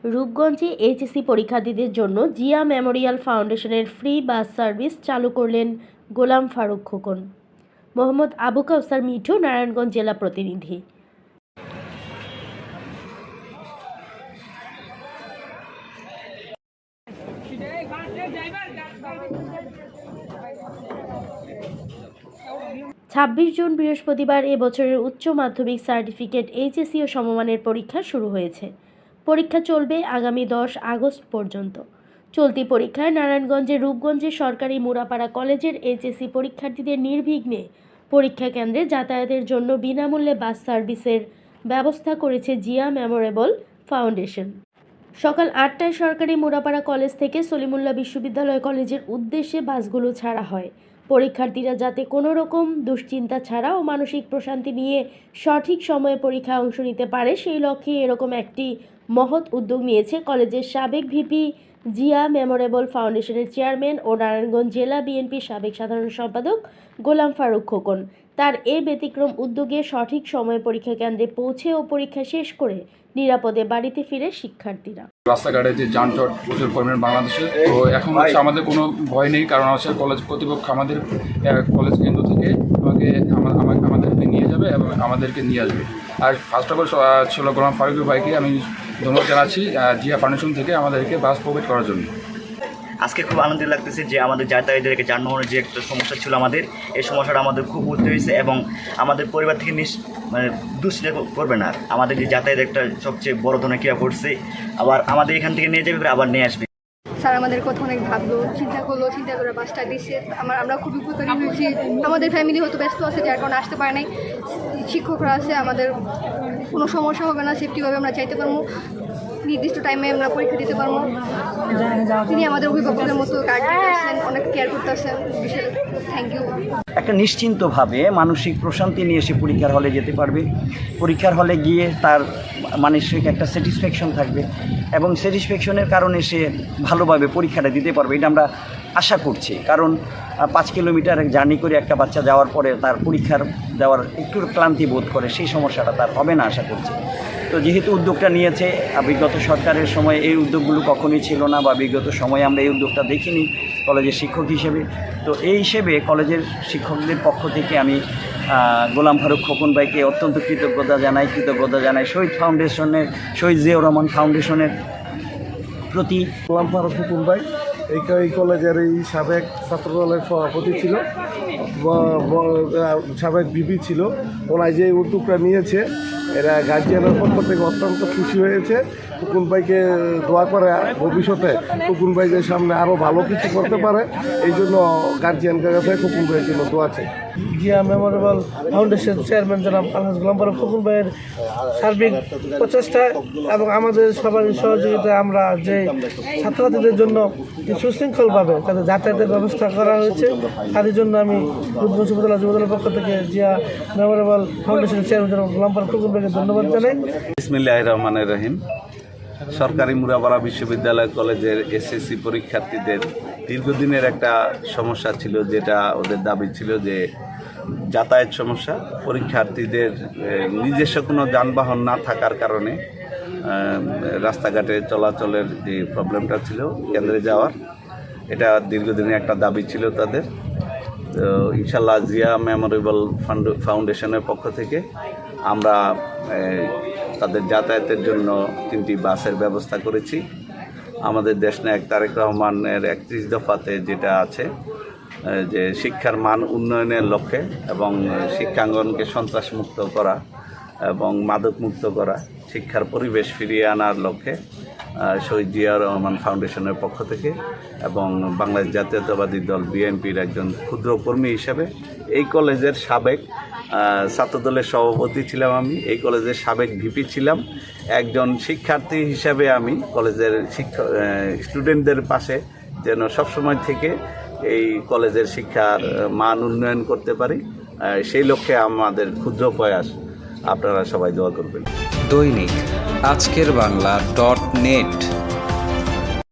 রূপগঞ্জে HSC পরীক্ষার্থীদের জন্য Zia Memorial ফাউন্ডেশনের ফ্রি বাস সার্ভিস চালু করলেন গোলাম ফারুক খোকন। মোহাম্মদ আবু কাউসার মিঠু, নারায়ণগঞ্জ জেলা প্রতিনিধি। 26 জুন বৃহস্পতিবার এ বছরের উচ্চ মাধ্যমিক সার্টিফিকেট এইচএসসি ও সমমানের পরীক্ষা শুরু হয়েছে। পরীক্ষা চলবে আগামী 10 আগস্ট পর্যন্ত। চলতি পরীক্ষায় নারায়ণগঞ্জের রূপগঞ্জের সরকারি মুরাপাড়া কলেজের এইচএসসি পরীক্ষার্থীদের নির্বিঘ্নে পরীক্ষা কেন্দ্রে যাতায়াতের জন্য বিনামূল্যে বাস সার্ভিসের ব্যবস্থা করেছে জিয়া মেমোরেবল ফাউন্ডেশন। সকাল 8টায় সরকারি মুরাপাড়া কলেজ থেকে সলিমুল্লাহ বিশ্ববিদ্যালয় কলেজের উদ্দেশ্যে বাসগুলো ছাড়া হয়। পরীক্ষার্থীরা যাতে কোনো রকম দুশ্চিন্তা ছাড়া ও মানসিক প্রশান্তি নিয়ে সঠিক সময়ে পরীক্ষায় অংশ নিতে পারে, সেই লক্ষ্যে এরকম একটি মহৎ উদ্যোগ নিয়েছে কলেজের সাবেক ভিপি, জিয়া মেমোরেবল ফাউন্ডেশনের চেয়ারম্যান ও নারায়ণগঞ্জ জেলা বিএনপির সাবেক সাধারণ সম্পাদক গোলাম ফারুক খোকন। তার এই ব্যতিক্রম উদ্যোগে সঠিক সময়ে পরীক্ষা কেন্দ্রে পৌঁছে ও পরীক্ষা শেষ করে নিরাপদে বাড়িতে ফিরে শিক্ষার্থীরা। রাস্তাঘাটে যে যানজট প্রচুর পরিমাণ বাংলাদেশে, তো এখন হচ্ছে আমাদের কোনো ভয় নেই, কারণ হচ্ছে কলেজ কর্তৃপক্ষ আমাদের কলেজ কেন্দ্র থেকে আমাদেরকে নিয়ে যাবে এবং আমাদেরকে নিয়ে আসবে। আর ফার্স্ট অফ অল ছিল গোলাম ফারুক ভাইকে আমি ধন্যবাদ জানাচ্ছি জিয়া ফাউন্ডেশন থেকে আমাদেরকে বাস প্রোভাইড করার জন্য। আজকে খুব আনন্দ লাগতেছে যে আমাদের যাতায়াতের যানবাহনের যে একটা সমস্যা ছিল আমাদের, এই সমস্যাটা আমাদের খুব উঠতে হয়েছে এবং আমাদের পরিবার থেকে দুশ্চিন্তা করবে না। আমাদের যে যাতায়াত একটা সবচেয়ে বড় ধরনের ক্রিয়া করছে, আবার আমাদের এখান থেকে নিয়ে যাবে আবার নিয়ে আসবে। স্যার আমাদের কথা অনেক ভাবলো, চিন্তা করে বাসটা দিচ্ছে। আমরা খুবই উপকারী হয়েছি। আমাদের ফ্যামিলি হয়তো ব্যস্ত আছে, যার কারণে আসতে পারে নাই। শিক্ষকরা আছে, আমাদের কোনো সমস্যা হবে না, সেফটিভাবে আমরা চাইতে পারবো, নির্দিষ্ট টাইমে আমরা পরীক্ষা দিতে পারবো। তিনি আমাদের অভিভাবকের মতো গার্ড দিতেছেন, অনেক কেয়ার করতেছেন। Thank you. একটা নিশ্চিন্তভাবে মানসিক প্রশান্তি নিয়ে সে পরীক্ষার হলে যেতে পারবে। পরীক্ষার হলে গিয়ে তার মানসিক একটা স্যাটিসফ্যাকশন থাকবে এবং স্যাটিসফ্যাকশনের কারণে সে ভালোভাবে পরীক্ষাটা দিতে পারবে, এটা আমরা আশা করছি। কারণ 5 কিলোমিটার জার্নি করে একটা বাচ্চা যাওয়ার পরে তার পরীক্ষার দেওয়ার একটু ক্লান্তি বোধ করে, সেই সমস্যাটা তার হবে না আশা করছি। তো যেহেতু উদ্যোগটা নিয়েছে, বিগত সরকারের সময় এই উদ্যোগগুলো কখনোই ছিল না, বা বিগত সময়ে আমরা এই উদ্যোগটা দেখিনি কলেজের শিক্ষক হিসেবে। তো এই হিসেবে কলেজের শিক্ষকদের পক্ষ থেকে আমি গোলাম ফারুক খোকন ভাইকে অত্যন্ত কৃতজ্ঞতা জানাই শহীদ জিয়াউর রহমান ফাউন্ডেশনের প্রতি। গোলাম ফারুক খোকন ভাই এই কলেজের এই সাবেক ছাত্রদলের সভাপতি ছিল, সাবেক ভিপি ছিল। ওনারা যে উদ্যোগটা নিয়েছে, এরা গার্জিয়ানের পক্ষ থেকে অত্যন্ত খুশি হয়েছে। খোকন ভাইকে দোয়া করে ভবিষ্যতে খোকন ভাইদের সামনে আরও ভালো কিছু করতে পারে, এই জন্য গার্জিয়ানদের কাছে খোকন ভাইয়ের জন্য দোয়া চাই। জিয়া মেমোরেবল ফাউন্ডেশন চেয়ারম্যান জনাব আলহাজ গোলাম ফারুক খোকন ভাইয়ের সার্বিক প্রচেষ্টা এবং আমাদের সবারই সহযোগিতায় আমরা যে ছাত্রছাত্রীদের জন্য সুশৃঙ্খলভাবে তাদের যাতায়াতের ব্যবস্থা করা হয়েছে, তাদের জন্য আমি রূপগঞ্জ উপজেলা যুবদলের পক্ষ থেকে জিয়া মেমোরেবল ফাউন্ডেশনের চেয়ারম্যান জনাব গোলাম ফারুক খোকন ভাইকে ধন্যবাদ জানাই। বিসমিল্লাহির রহমানির রহিম। সরকারি মুরাপাড়া বিশ্ববিদ্যালয় কলেজের এসএসসি পরীক্ষার্থীদের দীর্ঘদিনের একটা সমস্যা ছিল, যেটা ওদের দাবি ছিল যে যাতায়াত সমস্যা। পরীক্ষার্থীদের নিজস্ব কোনো যানবাহন না থাকার কারণে রাস্তাঘাটে চলাচলের যে প্রবলেমটা ছিল কেন্দ্রে যাওয়ার, এটা দীর্ঘদিনের একটা দাবি ছিল তাদের। তো ইনশাল্লাহ জিয়া মেমোরেবল ফাউন্ডেশনের পক্ষ থেকে আমরা তাদের যাতায়াতের জন্য 3টি বাসের ব্যবস্থা করেছি। আমাদের দেশনায়ক তারেক রহমানের 31 দফাতে যেটা আছে যে শিক্ষার মান উন্নয়নের লক্ষ্যে এবং শিক্ষাঙ্গনকে সন্ত্রাসমুক্ত করা এবং মাদকমুক্ত করা, শিক্ষার পরিবেশ ফিরিয়ে আনার লক্ষ্যে শহীদ জিয়াউর রহমান ফাউন্ডেশনের পক্ষ থেকে এবং বাংলাদেশ জাতীয়তাবাদী দল বিএনপির একজন ক্ষুদ্র কর্মী হিসেবে এই কলেজের সাবেক ছাত্রদলের সভাপতি ছিলাম আমি, এই কলেজের সাবেক ভিপি ছিলাম। একজন শিক্ষার্থী হিসাবে আমি কলেজের স্টুডেন্টদের পাশে যেন সবসময় থেকে এই কলেজের শিক্ষার মান উন্নয়ন করতে পারি, সেই লক্ষ্যে আমাদের ক্ষুদ্র প্রয়াস। আপনারা সবাই দোয়া করবেন। দৈনিক আজকের বাংলা .net